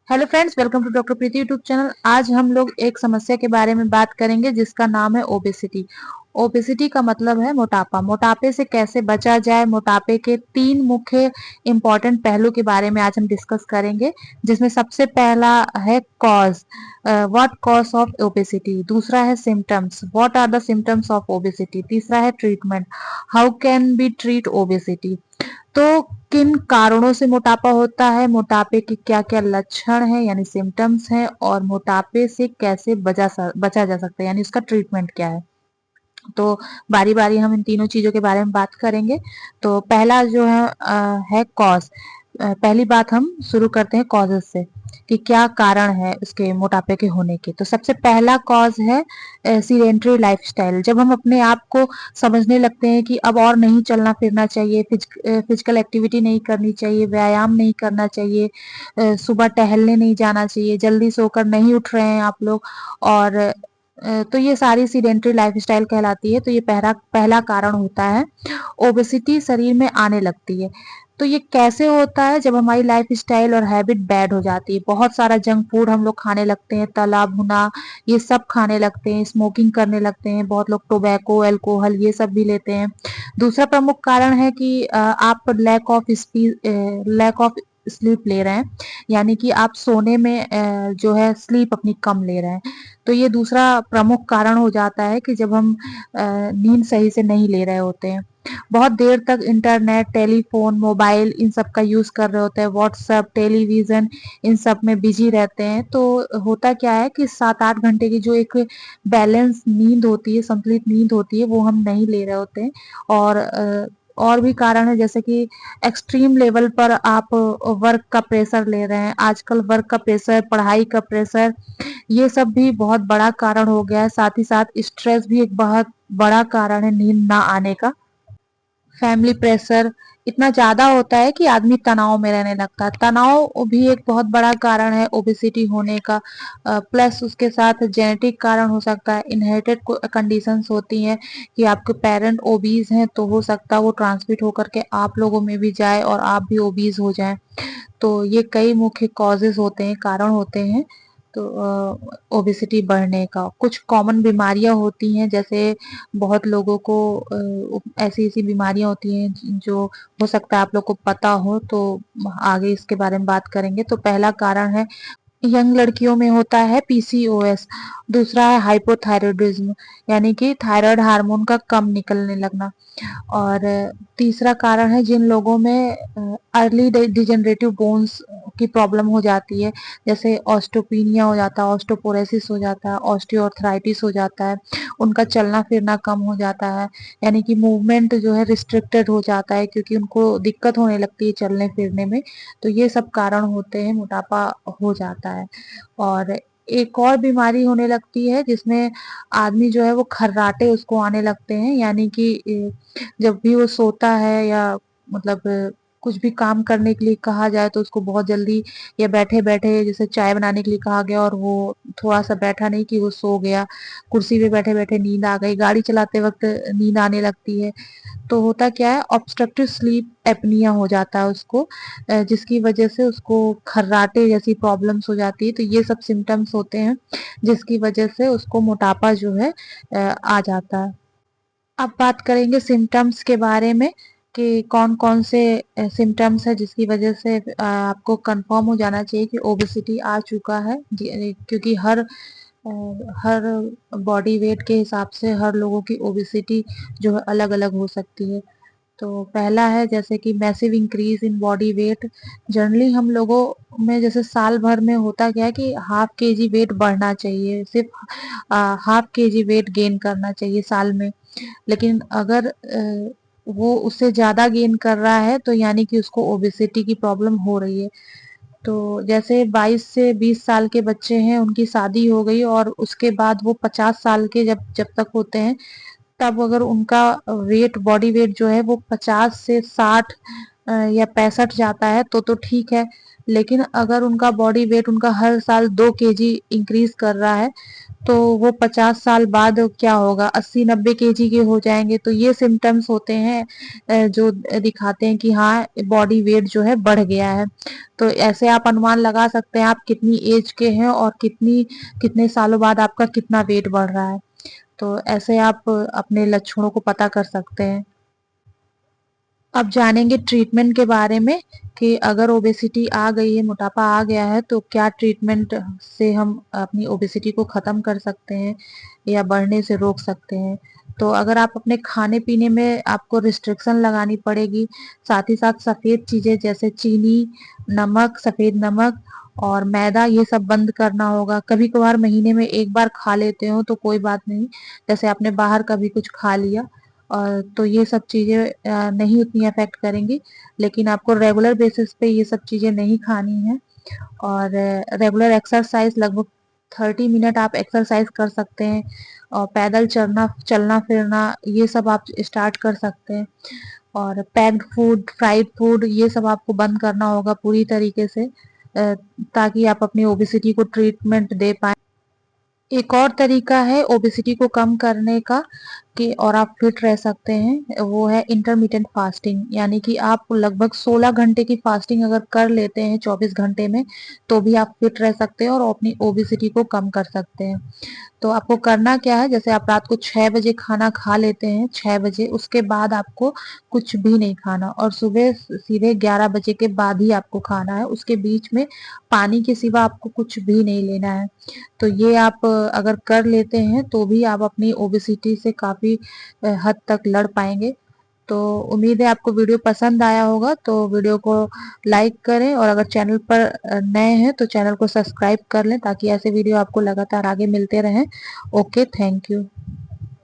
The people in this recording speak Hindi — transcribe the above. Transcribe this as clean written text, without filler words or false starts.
Hello friends, welcome to doctor Preeti YouTube channel. आज हम लोग एक समस्या के बारे में बात करेंगे जिसका नाम है ओबेसिटी। ओबेसिटी का मतलब है मोटापा। मोटापे से कैसे बचा जाए, मोटापे के 3 मुख्य इंपॉर्टेंट पहलू के बारे में आज हम डिस्कस करेंगे। जिसमें सबसे पहला है cause, what cause of obesity. दूसरा है symptoms, what are the symptoms of obesity. तीसरा है treatment, how can be treat obesity. तो किन कारणों से मोटापा होता है, मोटापे के क्या क्या लक्षण हैं यानी सिम्टम्स हैं, और मोटापे से कैसे बचा जा सकता है यानी उसका ट्रीटमेंट क्या है। तो बारी बारी हम इन तीनों चीजों के बारे में बात करेंगे। तो पहला जो है कॉज। पहली बात हम शुरू करते हैं कॉजेस से कि क्या कारण है उसके मोटापे के होने के। तो सबसे पहला कॉज है सीडेंटरी लाइफस्टाइल। जब हम अपने आप को समझने लगते हैं कि अब और नहीं चलना फिरना चाहिए, फिजिकल एक्टिविटी नहीं करनी चाहिए, व्यायाम नहीं करना चाहिए, सुबह टहलने नहीं जाना चाहिए, जल्दी सोकर नहीं उठ रहे हैं आप लोग, और तो ये सारी सीडेंटरी लाइफस्टाइल कहलाती है। तो ये पहला पहला कारण होता है, ओबेसिटी शरीर में आने लगती है। तो ये कैसे होता है, जब हमारी लाइफ स्टाइल और हैबिट बैड हो जाती है। बहुत सारा जंक फूड हम लोग खाने लगते हैं, तला भुना ये सब खाने लगते हैं, स्मोकिंग करने लगते हैं, बहुत लोग टोबैको अल्कोहल ये सब भी लेते हैं। दूसरा प्रमुख कारण है कि आप लैक ऑफ स्लीप ले रहे हैं, यानी कि आप सोने में जो है स्लीप अपनी कम ले रहे हैं। तो ये दूसरा प्रमुख कारण हो जाता है कि जब हम नींद सही से नहीं ले रहे होते हैं, बहुत देर तक इंटरनेट, टेलीफोन, मोबाइल इन सब का यूज कर रहे होते हैं, व्हाट्सएप, टेलीविजन इन सब में बिजी रहते हैं। तो होता क्या है कि 7-8 घंटे की जो एक बैलेंस नींद होती है, संतुलित नींद होती है, वो हम नहीं ले रहे होते हैं। और भी कारण है, जैसे कि एक्सट्रीम लेवल पर आप वर्क का प्रेशर ले रहे हैं। आजकल वर्क का प्रेशर, पढ़ाई का प्रेशर, ये सब भी बहुत बड़ा कारण हो गया है। साथ ही साथ स्ट्रेस भी एक बहुत बड़ा कारण है नींद ना आने का। फैमिली प्रेशर इतना ज्यादा होता है कि आदमी तनाव में रहने लगता है। तनाव भी एक बहुत बड़ा कारण है ओबेसिटी होने का। प्लस उसके साथ जेनेटिक कारण हो सकता है, इनहेरिटेड कंडीशंस होती हैं कि आपके पेरेंट ओबीज हैं तो हो सकता है वो ट्रांसमिट होकर के आप लोगों में भी जाए और आप भी ओबीज हो जाएं। तो ये कई मुख्य कॉजेज होते हैं, कारण होते हैं। तो ओबेसिटी बढ़ने का कुछ कॉमन बीमारियां होती हैं, जैसे बहुत लोगों को ऐसी ऐसी बीमारियां होती हैं जो हो सकता है आप लोग को पता हो। तो आगे इसके बारे में बात करेंगे। तो पहला कारण है, यंग लड़कियों में होता है पीसीओएस। दूसरा है हाइपोथायरॉयडिज्म, यानी कि थायराइड हार्मोन का कम निकलने लगना। और तीसरा कारण है, जिन लोगों में अर्ली डिजेनरेटिव बोन्स की प्रॉब्लम हो जाती है, जैसे ऑस्टोपीनिया हो जाता है, ऑस्टोपोरोसिस हो जाता है, ऑस्टियोआर्थराइटिस हो जाता है, उनका चलना फिरना कम हो जाता है, यानी कि मूवमेंट जो है रिस्ट्रिक्टेड हो जाता है क्योंकि उनको दिक्कत होने लगती है चलने फिरने में। तो ये सब कारण होते हैं, मोटापा हो जाता है। और एक और बीमारी होने लगती है जिसमें आदमी जो है वो खर्राटे उसको आने लगते हैं, यानी कि जब भी वो सोता है या मतलब कुछ भी काम करने के लिए कहा जाए तो उसको बहुत जल्दी, या बैठे बैठे जैसे चाय बनाने के लिए कहा गया और वो थोड़ा सा बैठा नहीं कि वो सो गया, कुर्सी पे बैठे बैठे नींद आ गई, गाड़ी चलाते वक्त नींद आने लगती है। तो होता क्या है, ऑब्स्ट्रक्टिव स्लीप एपनिया हो जाता है उसको, जिसकी वजह से उसको खर्राटे जैसी प्रॉब्लम्स हो जाती है। तो ये सब सिम्टम्स होते हैं जिसकी वजह से उसको मोटापा जो है आ जाता है। अब बात करेंगे सिम्टम्स के बारे में कि कौन कौन से सिम्टम्स है जिसकी वजह से आपको कंफर्म हो जाना चाहिए कि ओबेसिटी आ चुका है। क्योंकि हर बॉडी वेट के हिसाब से हर लोगों की ओबेसिटी जो है अलग अलग हो सकती है। तो पहला है जैसे कि massive increase in body weight. Generally हम लोगों में जैसे साल भर में होता क्या है कि हाफ के जी वेट बढ़ना चाहिए, सिर्फ हाफ के जी वेट गेन करना चाहिए साल में। लेकिन अगर वो उससे ज्यादा गेन कर रहा है तो यानी कि उसको ओबेसिटी की प्रॉब्लम हो रही है। तो जैसे 22 से 20 साल के बच्चे हैं, उनकी शादी हो गई और उसके बाद वो 50 साल के जब जब तक होते हैं, तब अगर उनका वेट, बॉडी वेट जो है वो 50 से 60 या 65 जाता है तो ठीक है। लेकिन अगर उनका बॉडी वेट उनका हर साल 2 kg इंक्रीज कर रहा है तो वो 50 साल बाद क्या होगा, 80-90 kg के हो जाएंगे। तो ये सिम्टम्स होते हैं जो दिखाते हैं कि हाँ बॉडी वेट जो है बढ़ गया है। तो ऐसे आप अनुमान लगा सकते हैं आप कितनी एज के हैं और कितने सालों बाद आपका कितना वेट बढ़ रहा है। तो ऐसे आप अपने लक्षणों को पता कर सकते हैं। अब जानेंगे ट्रीटमेंट के बारे में कि अगर ओबेसिटी आ गई है, मोटापा आ गया है, तो क्या ट्रीटमेंट से हम अपनी ओबेसिटी को ख़त्म कर सकते हैं या बढ़ने से रोक सकते हैं। तो अगर आप अपने खाने पीने में आपको रिस्ट्रिक्शन लगानी पड़ेगी, साथ ही साथ सफ़ेद चीज़ें जैसे चीनी, नमक, सफ़ेद नमक और मैदा ये सब बंद करना होगा। कभी कभार महीने में एक बार खा लेते हो तो कोई बात नहीं, जैसे आपने बाहर कभी कुछ खा लिया और तो ये सब चीज़ें नहीं उतनी अफेक्ट करेंगी, लेकिन आपको रेगुलर बेसिस पे ये सब चीज़ें नहीं खानी है। और रेगुलर एक्सरसाइज लगभग 30 मिनट आप एक्सरसाइज कर सकते हैं और पैदल चलना फिरना ये सब आप स्टार्ट कर सकते हैं। और पैक्ड फूड, फ्राइड फूड ये सब आपको बंद करना होगा पूरी तरीके से ताकि आप अपनी ओबेसिटी को ट्रीटमेंट दे पाएँ। एक और तरीका है ओबेसिटी को कम करने का कि और आप फिट रह सकते हैं, वो है इंटरमिटेंट फास्टिंग। यानी कि आप लगभग 16 घंटे की फास्टिंग अगर कर लेते हैं 24 घंटे में तो भी आप फिट रह सकते हैं और अपनी ओबेसिटी को कम कर सकते हैं। तो आपको करना क्या है, जैसे आप रात को 6 बजे खाना खा लेते हैं, 6 बजे उसके बाद आपको कुछ भी नहीं खाना और सुबह सीधे 11 बजे के बाद ही आपको खाना है। उसके बीच में पानी के सिवा आपको कुछ भी नहीं लेना है। तो ये आप अगर कर लेते हैं तो भी आप अपनी ओबेसिटी से काफ़ी हद तक लड़ पाएंगे। तो उम्मीद है आपको वीडियो पसंद आया होगा, तो वीडियो को लाइक करें और अगर चैनल पर नए हैं तो चैनल को सब्सक्राइब कर लें ताकि ऐसे वीडियो आपको लगातार आगे मिलते रहें। Okay, thank you.